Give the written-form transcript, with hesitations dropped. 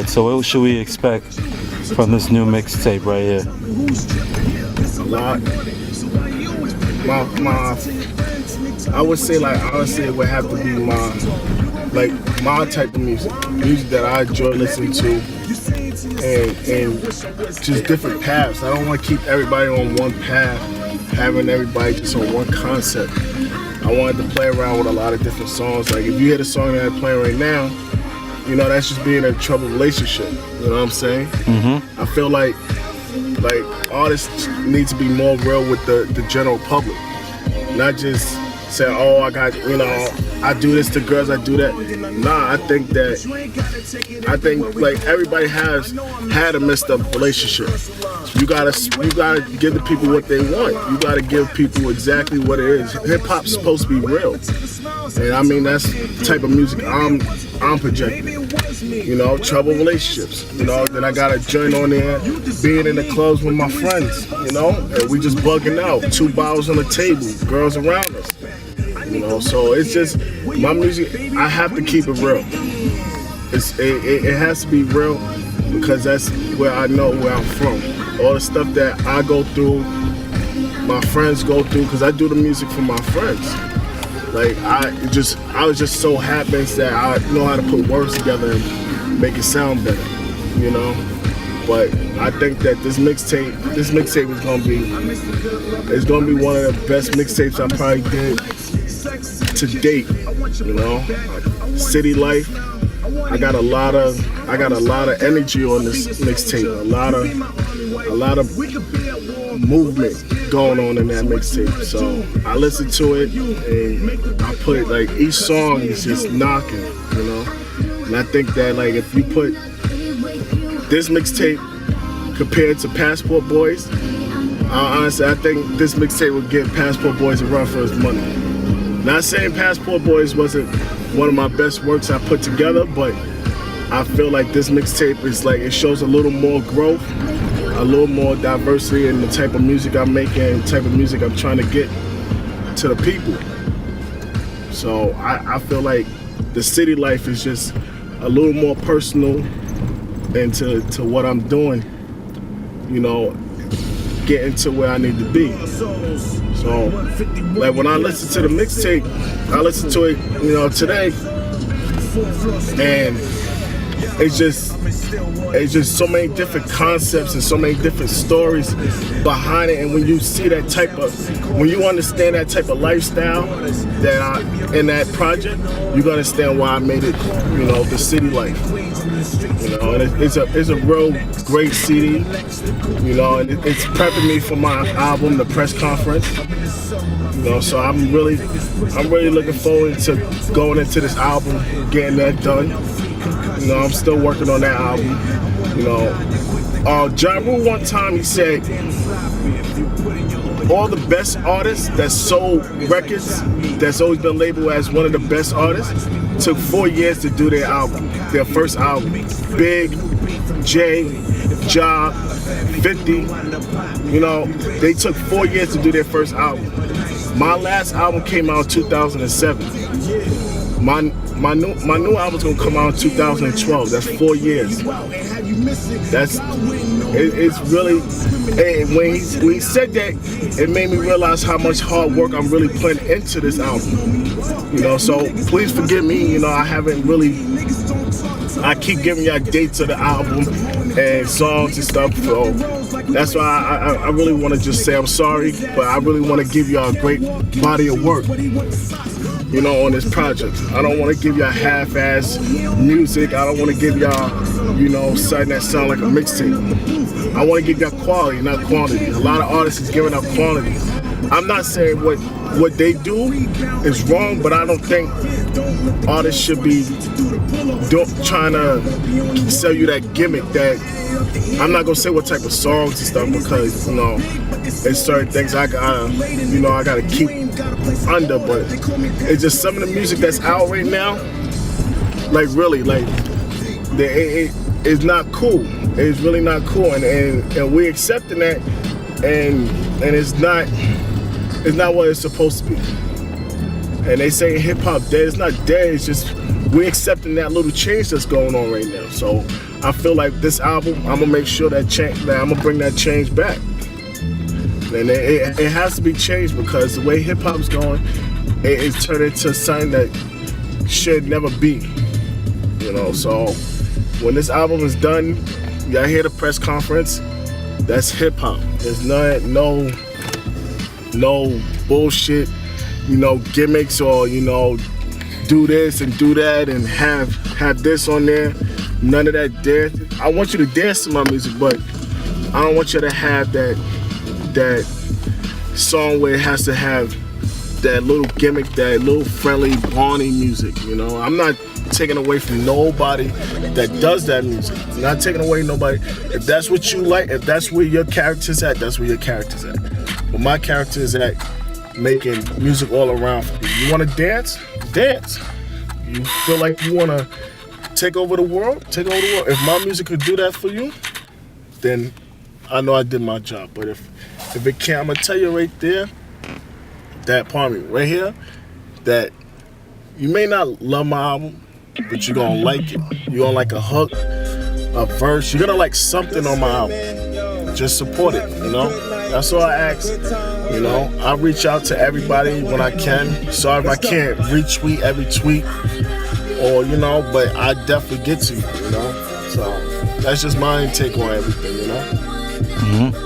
So what should we expect from this new mixtape right here? A lot. My I would say like honestly it would have to be my type of music that I enjoy listening to, and just different paths. I don't want to keep everybody on one path, having everybody just on one concept. I wanted to play around with a lot of different songs. Like if you hear the song that I'm playing right now, you know that's just being in a troubled relationship. You know what I'm saying? Mm-hmm. I feel like artists need to be more real with the general public, not just say, oh, I got, I do this to girls, I do that. Nah, I think like everybody has had a messed up relationship. You gotta give the people what they want. You gotta give people exactly what it is. Hip hop's supposed to be real, and I mean that's the type of music I'm projecting. Trouble relationships. Then I got a joint on there, being in the clubs with my friends. And we just bugging out. 2 bottles on the table, girls around us. So it's just my music. I have to keep it real. It has to be real because that's where I know where I'm from. All the stuff that I go through, my friends go through, because I do the music for my friends. Like I was just so happy that I know how to put words together and make it sound better. But I think that this mixtape is gonna be one of the best mixtapes I probably did to date. City Life. I got a lot of energy on this mixtape. A lot of movement going on in that mixtape. So I listen to it and I put like each song is just knocking, And I think that like if you put this mixtape compared to Passport Boys, honestly I think this mixtape would give Passport Boys a run for his money. Not saying Passport Boys wasn't one of my best works I put together, but I feel like this mixtape is like it shows a little more growth, a little more diversity in the type of music I'm making and the type of music I'm trying to get to the people. So I feel like the City Life is just a little more personal into what I'm doing, getting to where I need to be. So like when I listen to the mixtape, I listen to it, today, and it's just so many different concepts and so many different stories behind it. And when you see when you understand that type of lifestyle in that project, you gotta understand why I made it, the City Life. And it's a real great CD, and it's prepping me for my album, the press conference. So I'm really looking forward to going into this album, getting that done. I'm still working on that album. Ja Rule one time he said, all the best artists that sold records, that's always been labeled as one of the best artists, took 4 years to do their first album. Big, Jay, Ja, 50, they took 4 years to do their first album. My last album came out in 2007. My new album's gonna come out in 2012. That's 4 years. It's really. And when he said that, it made me realize how much hard work I'm really putting into this album. So please forgive me. I haven't really. I keep giving y'all dates of the album and songs and stuff. So that's why I really want to just say I'm sorry, but I really want to give y'all a great body of work. On this project. I don't want to give y'all half-ass music. I don't want to give y'all, something that sound like a mixtape. I want to give y'all quality, not quantity. A lot of artists is giving up quantity. I'm not saying what they do is wrong, but I don't think artists should be trying to sell you that gimmick that I'm not gonna say what type of songs and stuff because there's certain things I gotta keep under, but it's just some of the music that's out right now, like really, like it's not cool. It's really not cool, and we accepting that, and it's not what it's supposed to be. And they say hip hop dead. It's not dead. It's just we're accepting that little change that's going on right now. So I feel like this album, I'm gonna make sure that I'm gonna bring that change back. And it has to be changed because the way hip hop's going, it is turned into something that should never be. You know, so when this album is done, y'all hear the press conference. That's hip hop. There's no bullshit, you know, gimmicks or, you know, do this and do that and have this on there. None of that dance. I want you to dance to my music, but I don't want you to have that song where it has to have that little gimmick, that little friendly Barney music. You know, I'm not taking away from nobody that does that music. I'm not taking away nobody. If that's what you like, if that's where your character's at, that's where your character's at. But my character is at making music all around for people. You want to dance? Dance. You feel like you want to take over the world? Take over the world. If my music could do that for you, then I know I did my job. But if it can't, I'm going to tell you right there, that part of me, right here, that you may not love my album, but you're going to like it. You're going to like a hook, a verse. You're going to like something on my album. Just support it, you know? That's all I ask. You know, I reach out to everybody when I can. Sorry if I can't retweet every tweet or, you know, but I definitely get to you, you know? So that's just my take on everything, you know? Mm-hmm.